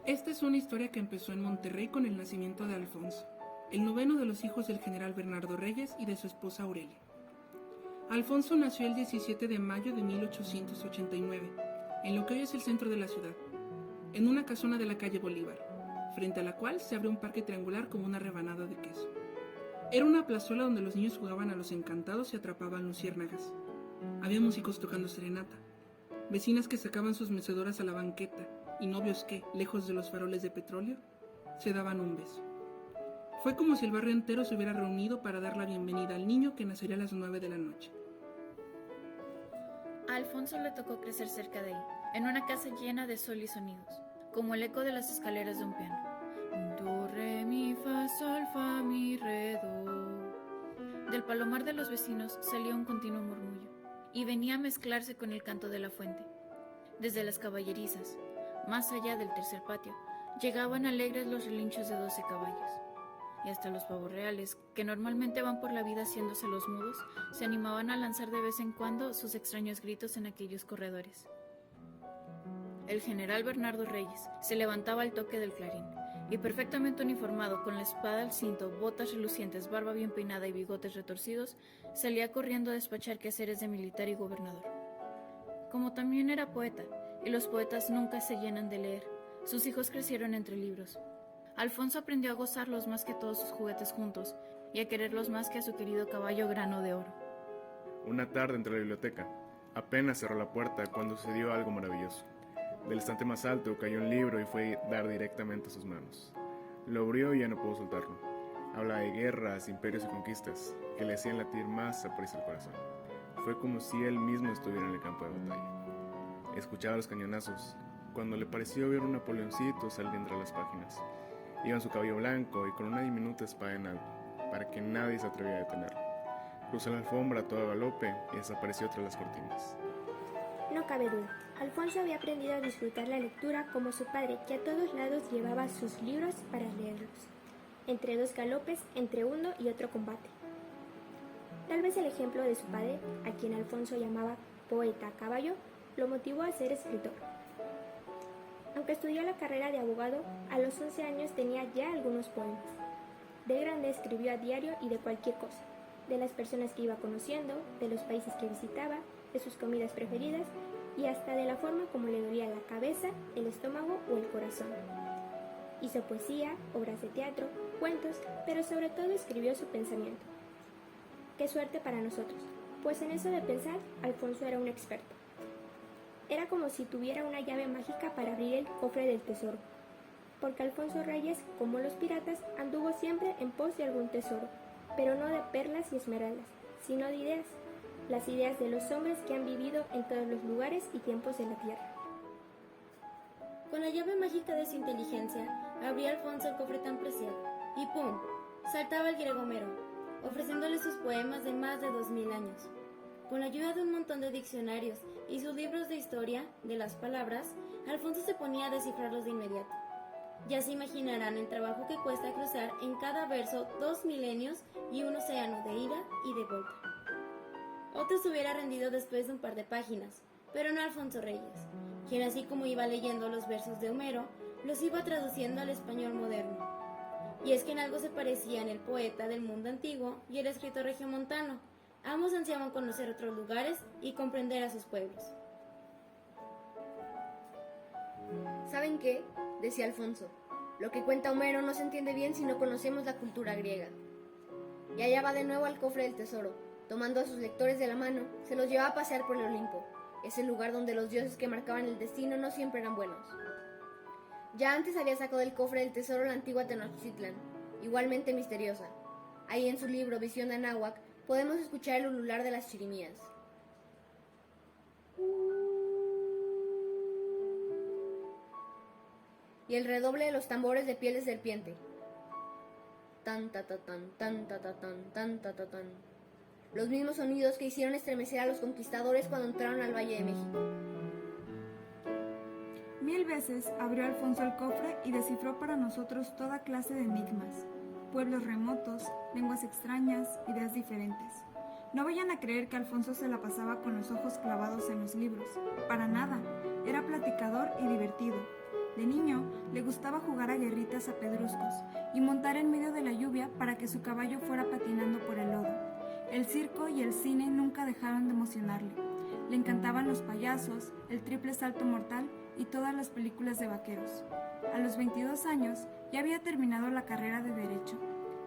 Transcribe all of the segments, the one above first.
Esta es una historia que empezó en Monterrey con el nacimiento de Alfonso, el noveno de los hijos del general Bernardo Reyes y de su esposa Aurelia. Alfonso nació el 17 de mayo de 1889, en lo que hoy es el centro de la ciudad, en una casona de la calle Bolívar, frente a la cual se abre un parque triangular como una rebanada de queso. Era una plazuela donde los niños jugaban a los encantados y atrapaban luciérnagas. Había músicos tocando serenata, vecinas que sacaban sus mecedoras a la banqueta y novios que, lejos de los faroles de petróleo, se daban un beso. Fue como si el barrio entero se hubiera reunido para dar la bienvenida al niño que nacería a las 9 de la noche. A Alfonso le tocó crecer cerca de ahí, en una casa llena de sol y sonidos, como el eco de las escaleras de un piano. Do, re, mi, fa, sol, fa, mi, re, do. Del palomar de los vecinos salía un continuo murmullo, y venía a mezclarse con el canto de la fuente. Desde las caballerizas, más allá del tercer patio, llegaban alegres los relinchos de 12 caballos. Y hasta los pavos reales, que normalmente van por la vida haciéndose los mudos, se animaban a lanzar de vez en cuando sus extraños gritos en aquellos corredores. El general Bernardo Reyes se levantaba al toque del clarín, y perfectamente uniformado, con la espada al cinto, botas relucientes, barba bien peinada y bigotes retorcidos, salía corriendo a despachar quehaceres de militar y gobernador. Como también era poeta, y los poetas nunca se llenan de leer, sus hijos crecieron entre libros. Alfonso aprendió a gozarlos más que todos sus juguetes juntos y a quererlos más que a su querido caballo grano de oro. Una tarde entró a la biblioteca. Apenas cerró la puerta cuando sucedió algo maravilloso. Del estante más alto cayó un libro y fue a dar directamente a sus manos. Lo abrió y ya no pudo soltarlo. Habla de guerras, imperios y conquistas que le hacían latir más a prisa el corazón. Fue como si él mismo estuviera en el campo de batalla. Escuchaba los cañonazos, cuando le pareció ver un Napoleoncito salir entre las páginas. Iba en su cabello blanco y con una diminuta espada en alto, para que nadie se atreviera a detenerlo. Cruzó la alfombra a todo galope y desapareció tras las cortinas. No cabe duda, Alfonso había aprendido a disfrutar la lectura como su padre, que a todos lados llevaba sus libros para leerlos, entre dos galopes, entre uno y otro combate. Tal vez el ejemplo de su padre, a quien Alfonso llamaba poeta a caballo, lo motivó a ser escritor. Aunque estudió la carrera de abogado, a los 11 años tenía ya algunos poemas. De grande escribió a diario y de cualquier cosa, de las personas que iba conociendo, de los países que visitaba, de sus comidas preferidas y hasta de la forma como le dolía la cabeza, el estómago o el corazón. Hizo poesía, obras de teatro, cuentos, pero sobre todo escribió su pensamiento. Qué suerte para nosotros, pues en eso de pensar, Alfonso era un experto. Era como si tuviera una llave mágica para abrir el cofre del tesoro, porque Alfonso Reyes, como los piratas, anduvo siempre en pos de algún tesoro, pero no de perlas y esmeraldas, sino de ideas, las ideas de los hombres que han vivido en todos los lugares y tiempos de la tierra. Con la llave mágica de su inteligencia, abría Alfonso el cofre tan preciado, y ¡pum!, saltaba el griego Homero, ofreciéndole sus poemas de más de 2000 años. Con la ayuda de un montón de diccionarios y sus libros de historia de las palabras, Alfonso se ponía a descifrarlos de inmediato. Ya se imaginarán el trabajo que cuesta cruzar en cada verso 2 milenios y un océano de ida y de vuelta. Otro se hubiera rendido después de un par de páginas, pero no Alfonso Reyes, quien así como iba leyendo los versos de Homero, los iba traduciendo al español moderno. Y es que en algo se parecían el poeta del mundo antiguo y el escritor regiomontano. Ambos ansiaban conocer otros lugares y comprender a sus pueblos. ¿Saben qué?, decía Alfonso. Lo que cuenta Homero no se entiende bien si no conocemos la cultura griega. Y allá va de nuevo al cofre del tesoro. Tomando a sus lectores de la mano, se los lleva a pasear por el Olimpo, ese lugar donde los dioses que marcaban el destino no siempre eran buenos. Ya antes había sacado del cofre del tesoro la antigua Tenochtitlan, igualmente misteriosa. Ahí en su libro Visión de Anáhuac podemos escuchar el ulular de las chirimías. Y el redoble de los tambores de piel de serpiente. Tan ta ta tan, tan ta ta tan, tan ta ta tan. Los mismos sonidos que hicieron estremecer a los conquistadores cuando entraron al Valle de México. 1000 veces abrió Alfonso el cofre y descifró para nosotros toda clase de enigmas, pueblos remotos, lenguas extrañas, ideas diferentes. No vayan a creer que Alfonso se la pasaba con los ojos clavados en los libros. Para nada, era platicador y divertido. De niño, le gustaba jugar a guerritas a pedruscos y montar en medio de la lluvia para que su caballo fuera patinando por el lodo. El circo y el cine nunca dejaron de emocionarle. Le encantaban los payasos, el triple salto mortal y todas las películas de vaqueros. A los 22 años ya había terminado la carrera de Derecho.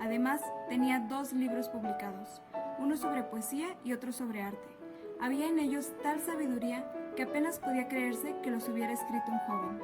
Además, tenía 2 libros publicados, uno sobre poesía y otro sobre arte. Había en ellos tal sabiduría que apenas podía creerse que los hubiera escrito un joven.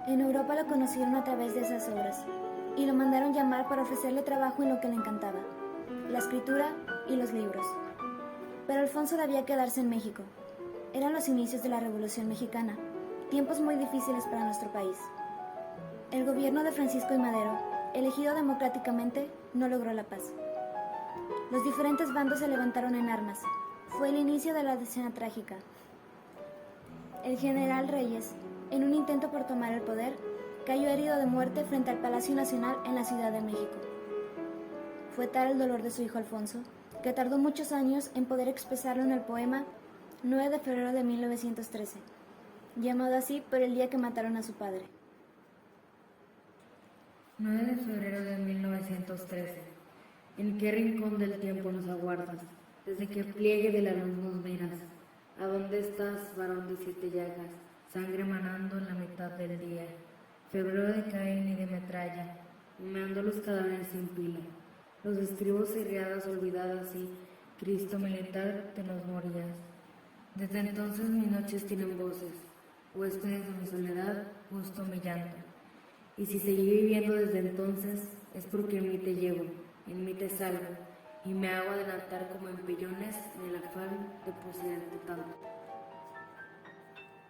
En Europa lo conocieron a través de esas obras y lo mandaron llamar para ofrecerle trabajo en lo que le encantaba, la escritura y los libros. Pero Alfonso debía quedarse en México. Eran los inicios de la Revolución Mexicana, tiempos muy difíciles para nuestro país. El gobierno de Francisco I. Madero, elegido democráticamente, no logró la paz. Los diferentes bandos se levantaron en armas. Fue el inicio de la escena trágica. El general Reyes, en un intento por tomar el poder, cayó herido de muerte frente al Palacio Nacional en la Ciudad de México. Fue tal el dolor de su hijo Alfonso, que tardó muchos años en poder expresarlo en el poema 9 de febrero de 1913, llamado así por el día que mataron a su padre. 9 de febrero de 1913. ¿En qué rincón del tiempo nos aguardas? Desde qué pliegue de la luz nos miras. ¿A dónde estás, varón de 7 llagas? Sangre manando en la mitad del día. Febrero de Caín y de metralla, humeando los cadáveres sin pila. Los estribos y riadas olvidadas y Cristo militar te nos morías. Desde entonces mis noches tienen voces, huéspedes de mi soledad, justo mi llanto. Y si seguí viviendo desde entonces, es porque en mí te llevo, en mí te salvo, y me hago adelantar como en pillones en el afán de poseerte tanto.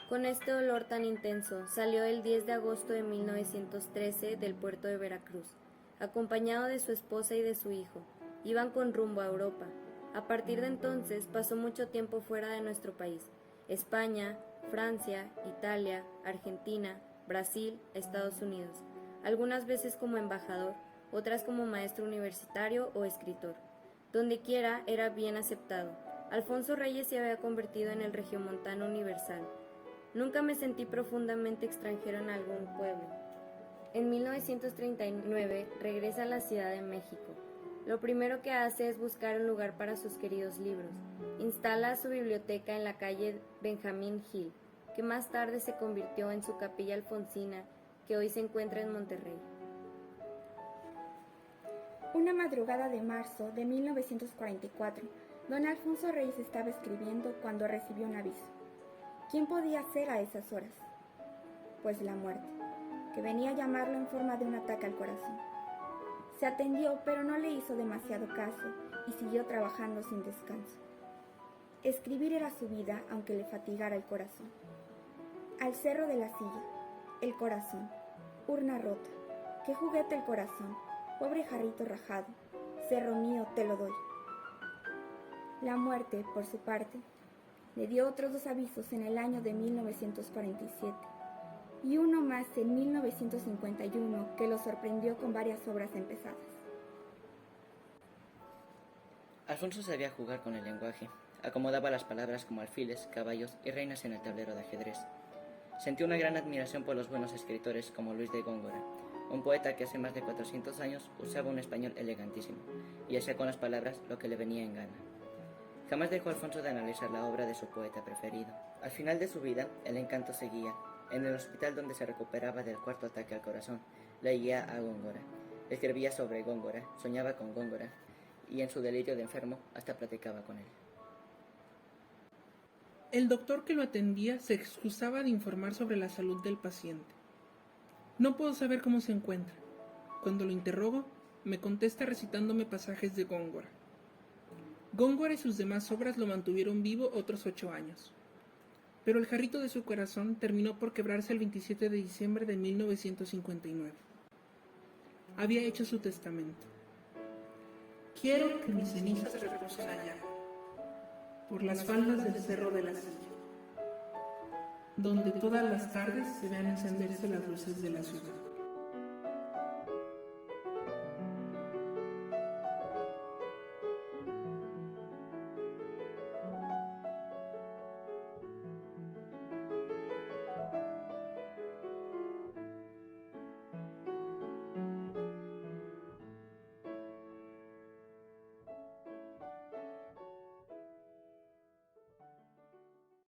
Con este dolor tan intenso, salió el 10 de agosto de 1913 del puerto de Veracruz, acompañado de su esposa y de su hijo. Iban con rumbo a Europa. A partir de entonces pasó mucho tiempo fuera de nuestro país: España, Francia, Italia, Argentina, Brasil, Estados Unidos, algunas veces como embajador, otras como maestro universitario o escritor. Donde quiera era bien aceptado. Alfonso Reyes se había convertido en el regiomontano universal. Nunca me sentí profundamente extranjero en algún pueblo. En 1939 regresa a la Ciudad de México. Lo primero que hace es buscar un lugar para sus queridos libros. Instala su biblioteca en la calle Benjamín Hill, que más tarde se convirtió en su capilla alfonsina, que hoy se encuentra en Monterrey. Una madrugada de marzo de 1944, don Alfonso Reyes estaba escribiendo cuando recibió un aviso. ¿Quién podía ser a esas horas? Pues la muerte, que venía a llamarlo en forma de un ataque al corazón. Se atendió, pero no le hizo demasiado caso y siguió trabajando sin descanso. Escribir era su vida, aunque le fatigara el corazón. Al cerro de la silla, el corazón, urna rota, qué juguete el corazón, pobre jarrito rajado, cerro mío te lo doy. La muerte, por su parte, le dio otros 2 avisos en el año de 1947 y uno más en 1951 que lo sorprendió con varias obras empezadas. Alfonso sabía jugar con el lenguaje, acomodaba las palabras como alfiles, caballos y reinas en el tablero de ajedrez. Sentí una gran admiración por los buenos escritores como Luis de Góngora, un poeta que hace más de 400 años usaba un español elegantísimo y hacía con las palabras lo que le venía en gana. Jamás dejó Alfonso de analizar la obra de su poeta preferido. Al final de su vida, el encanto seguía. En el hospital donde se recuperaba del 4º ataque al corazón, leía a Góngora. Escribía sobre Góngora, soñaba con Góngora, y en su delirio de enfermo hasta platicaba con él. El doctor que lo atendía se excusaba de informar sobre la salud del paciente. No puedo saber cómo se encuentra. Cuando lo interrogo, me contesta recitándome pasajes de Góngora. Góngora y sus demás obras lo mantuvieron vivo otros 8 años. Pero el jarrito de su corazón terminó por quebrarse el 27 de diciembre de 1959. Había hecho su testamento. Quiero que mis cenizas reposen allá, por las faldas del cerro de la silla, donde todas las tardes se vean encenderse las luces de la ciudad.